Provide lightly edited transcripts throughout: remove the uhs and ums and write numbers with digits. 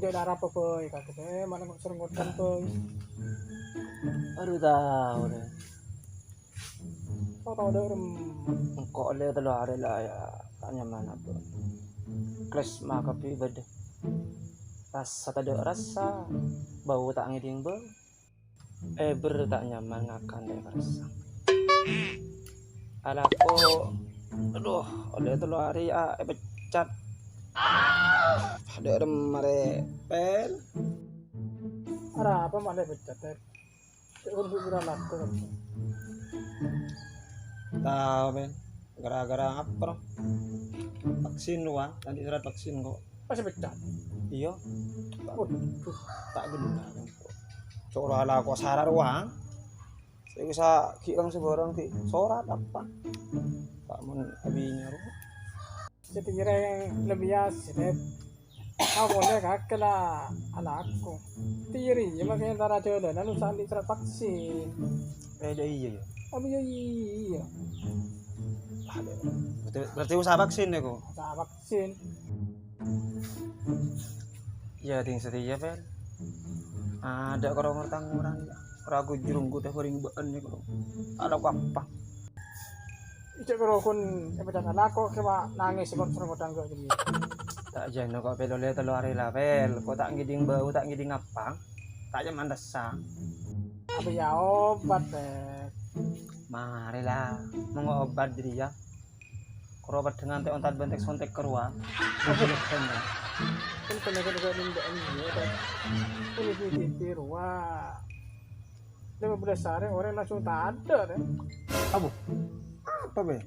kayak darah apa boy kakek mana kok sering ngotan boy. Aduh tahu deh. Kau tahu deh Kok lihat lo hari lah ya tanya mana tuh. Kles maka pribadi. Rasa tadi rasa bau tak ngiding bau. Ber tak nyaman akan deh rasa. Alako, aduh, oleh itu lo hari ya pecat. Ada remare pel. ada apa mana becat teh. Untuk beranak tuh. Tahu men, gara-gara apa? Vaksin luang, nanti surat vaksin kok. Masih becat. Iya, Waduh. tak guna. Soalnya lah kok sarar uang. Saya bisa kilang sebarang ki sorat apa? Tak mun abinya ruh. Jadi kira yang lebih asik. Aku boleh kakek lah anakku. Tiri, ya makanya antara jodoh. Lalu saat surat vaksin. Iya ya. Tapi ya iya. Berarti usaha vaksin ya kok? Usaha vaksin. Ya ting setia pel. Ada orang orang ragu jurungku teh horing beun ya kok. Ada apa? Ijek karo kun becat anakku kewa nangis kok sering ngutang kok jadi. Tak jano kok pel oleh telu hari lah pel. Kok tak ngiding bau tak ngiding apa? Tak jaman desa. Apa ya obat teh. Mari lah, mau obat diri ya. Kerobat dengan teh ontat bentek sontek keruang. Kan tenaga ninda ini ya kan. Ini di ruang. Dia berdasar orang langsung tak ada deh. Abu, apa be?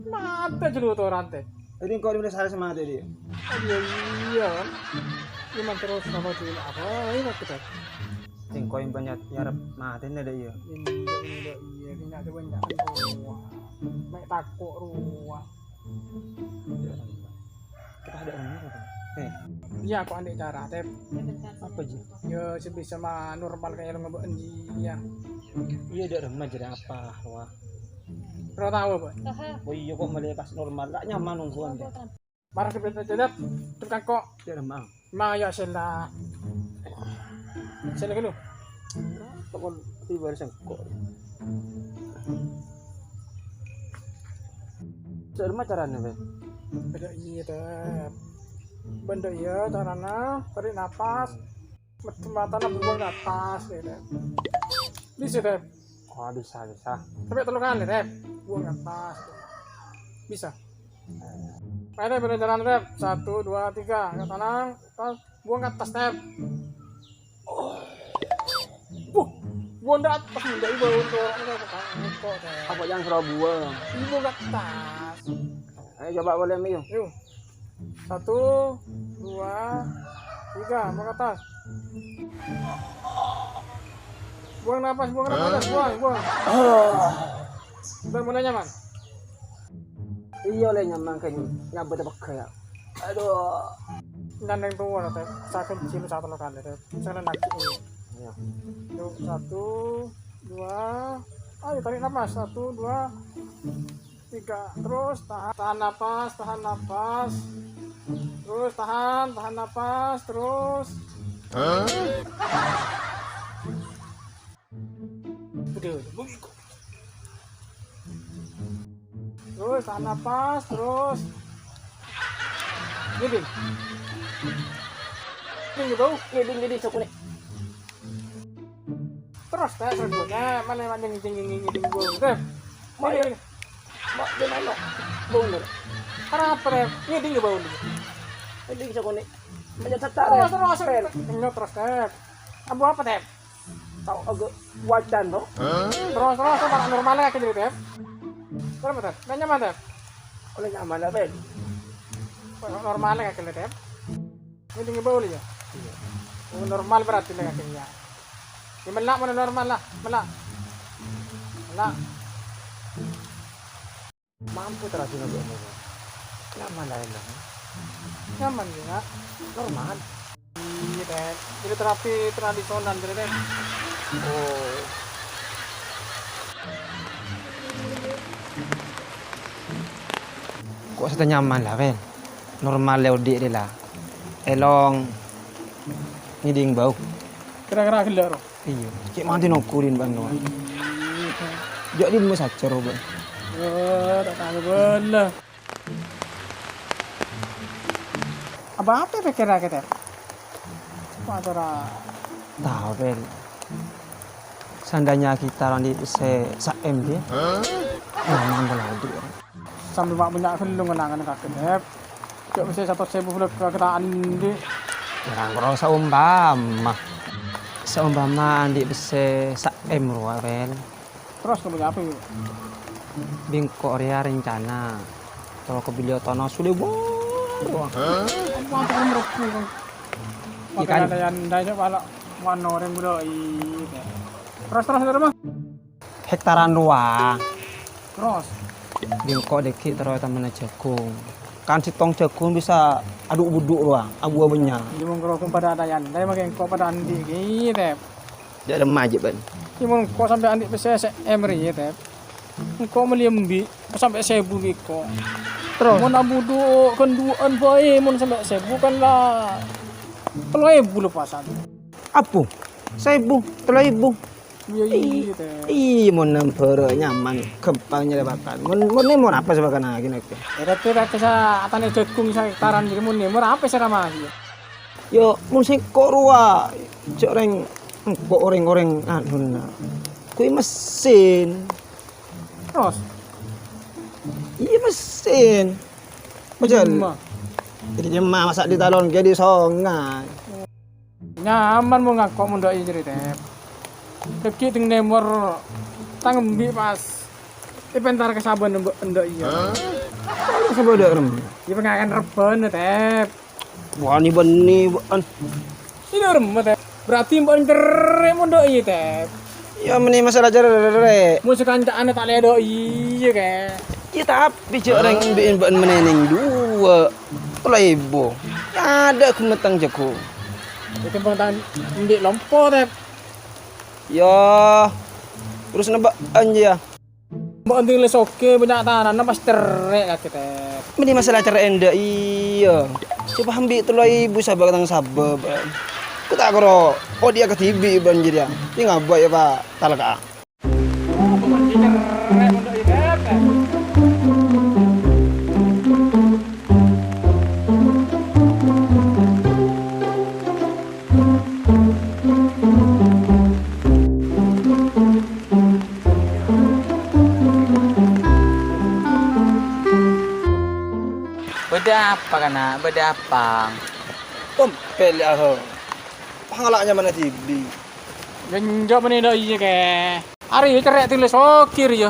Mata jelu tuh orang teh. Jadi kau di sana sama dia. Iya iya. Gimana terus nama dia apa? Ini kita. Tingkau yang banyak nyarap mati nih deh ya. Iya ini ada banyak ruang. Naik takut ruang. Kita ada ini apa? Iya aku andai cara teh. Apa ji? Ya sebisa mah normal kayak lo ngebaen dia. Iya ada remah jadi apa? Wah. Kau tahu apa? Oh iya kok melepas normal, tak nyaman nungguan deh. Marah kebetulan jadi tukang kok. Dia remah. Maya sila. Sila kalo. Kok tiba di sengkok. Serma caranya be? Beda iya teh. Benda iya carana tarik napas. Matanya buang ke atas gitu. Bisa deh. Oh bisa. Sampai 3 kali deh. Buang ke atas. Bisa. Ayo beda jalan deh. 1, 2, 3. Angkat tangan. Buang ke atas deh. Buang ke atas. Benda ibu untuk kok deh. Apa yang suruh buang? Ibu ke atas. Ayo coba boleh mi yuk. 1, 2, 3. Buang ke atas. Buang napas, buang. Udah mulai nyaman? Iya le nyaman kan nyabut apa kayak. Aduh. Gandeng tua teh. Saya kecil 1 kali teh. Saya nak ini. Iya. Yuk 1, 2. Ayo tarik napas. 1, 2, 3. Terus tahan napas. Terus tahan napas. Terus. Terus tahan napas, terus gini bau, Ngiding sokune. terus teh selanjutnya mana ngiding bau teh, ini Mak di mana? Bener. kenapa teh ngiding bau nih? Ngiding sokune. Menyetak Terus teh, abu apa teh? Tahu agak wajan no? Terus para normalnya kayak gitu teh. Berapa teh? Nggak nyaman teh? Oleh nyaman lah ben. Normalnya kayak gitu teh. Ngiding bau nih ya? Normal berarti lah kayaknya. Ya melak mana normal lah, melak. Mampu terasi nabi ini. Nyaman lah enak. Nyaman juga, Normal. iya deh. Jadi terapi tradisional jadi deh. Oh. Kok saya nyaman lah ben. Normal lewat dia lah. Elong Ngiding bau. Kira-kira gelak ro. Iya. Cek mati nokurin bang doang. Jadi mau sacer bang. Tak tahu belah. Apa pikir kita? Apa cara? Tahu pel. Seandainya kita nanti sa M dia. Memang beladu. Sambil mak punya kelung kenangan kakek. Cok bisa 1.000 bulan ketaan di. Orang kurang seumpama andi bisa sa M ruah pel. Terus kamu apa itu? Bingko area rencana. Kalau ke beliau tanah sudah baru. Apa kamu merupu? Ikan. Ada yang daya balak warna orang muda ini. Terus dari mana? Hektaran ruang. Terus. Bingko deki terus temen jagung. Kan si tong jagung bisa aduk buduk ruang, abu abunya. Di mengkerokong pada ada yang daya makin kau pada andi gitu. Jadi aja ban. Imun kau sampai andi PCS Emery gitu. Kau meliambi sampai 1.000 kau. Terus. Mun abudu kenduan bae mun sampai 1.000 kan lah. Kalau 1.000 lepasan. Apa? 1.000, 3.000. Iya gitu. Ih, mau nempel nyaman, kempangnya lebakan. Mau nih mau apa sebagai lagi nak? Kira-kira kesa atane jagung sa hektaran jadi mun nemur apa sih ramah ya? Yo, mun sing kok ruah, coreng, kok orang-orang anu na. Kui mesin. Terus. Iya mesin. Macam. Jadi jemah masak di talon jadi songai. Nyaman mau ngakok mun doi cerita. Deki ting nemur tangembi pas ipentar kesaban ndok iya. Sebeda rem. Iya pengakan reben tep. Wah ni beni ban. Ini rem tep. Berarti mbon cerek mun dok iya tep. Ya meni masalah cerek. Mun sekancaan tak le dok iya ke. Ya tapi coreng bikin ban meneneng 2.000. Ya ada kemetang jago. Itu pengtan ndik lompo tep. Ya, terus nebak aja. Mbok enting les oke banyak tanah pas cerek kaki tep. Ini masalah cara enda iya. Coba ambil 3.000 sabar tang sabab. Ku tak karo. Oh dia ke TV banjir ya. Ini ngabak ya Pak. Talaka. Beda apa kana? Beda apa? Tompel ya ho. Pangalaknya mana TV? Genjok meneh dok iya ke. Ari cerek tulis okir ya.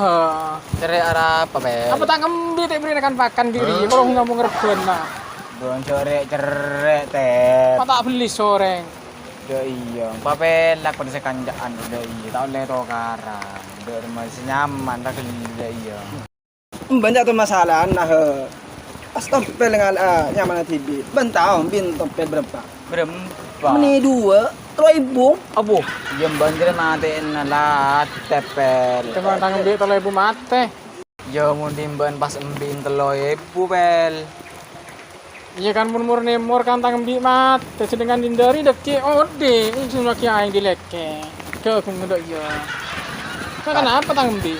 Cerai arah apa be? Apa tak ngembi tak berikan pakan diri kalau ngomong reben nah. Don cerai teh. Apa tak beli soreng. Do iya. Papelak pada sekanjaan do iya. Tau le to karang. Do masih nyaman tak gila iya. Banyak tuh masalah nah. Pas tompel dengan nyaman TV. Bentang bin tompel berapa? Berempa. Meni 2.000. Abu. Yang banjir matiin lah tepel. Coba tak ngembi 3.000 mate. Yo mun timban pas embin 3.000 pel. Iya kan murmur nemor kan tak ngembi mate sedangkan dindari deki ode ini semua kiai dileke. Ke aku ngedok iya. Kenapa tak ngembi?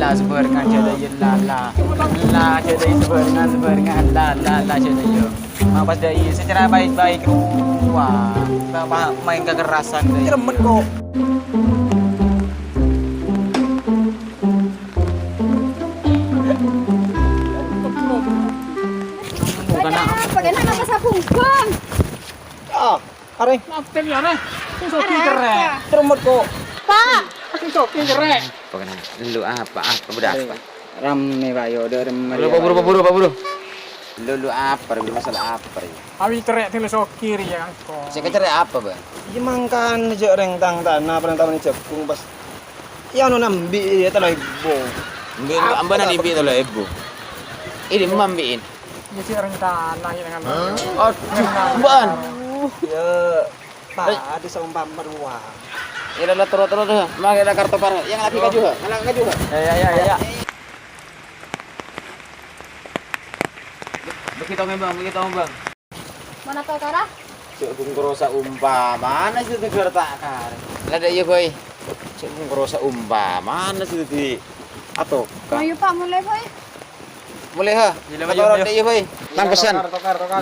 La sebarengan jadi ya la jadi sebarengan la jadi yo. Mapas dai secara baik-baik wah bapak main kekerasan dai. Remet kok. Pakai nama sabung bang. Ah, are. Nakten ya nih. Sing soki cerek. Remet kok. Pak. Sing soki cerek. Pokoknya lu apa budak apa? Rame Pak yo dari Buru. Lu apa? Masalah apa ya? Awi cerek tulis okir ya kok. Saya cerai apa, Bang? Iya mangkan aja reng tang tanah perantauan jagung pas. Ya anu nambi ya 3.000. Ambil ambanan ibi tolo ibu. Ini mambiin. Jadi rencana ya dengan. Oh, ban. Ya Pak ada seumpama ruang. Ini adalah terus dah. Mang ada kartu par. Yang laki ka juga. Anak ka juga. Ya. Begitu Bang. Mana tahu kara? Cuk kung krosa mana sih itu gertakar. Lah dak iya boy. Cuk kung krosa mana sih di atau Ayo Pak, mulai Pak. mulai ha. Motor dak iya boy. Tangkesan.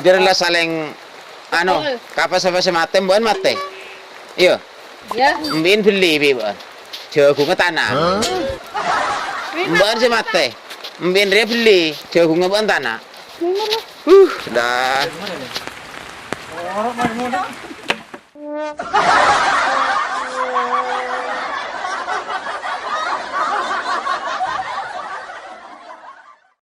Biarlah saling anu, kapas apa mate mbuan mate. Iya. Ya. Mbin beli bi bon. Jagung ke tanah. Mbuan si mate. Mbin re beli jagung ke tanah. Dah. Orang main muda.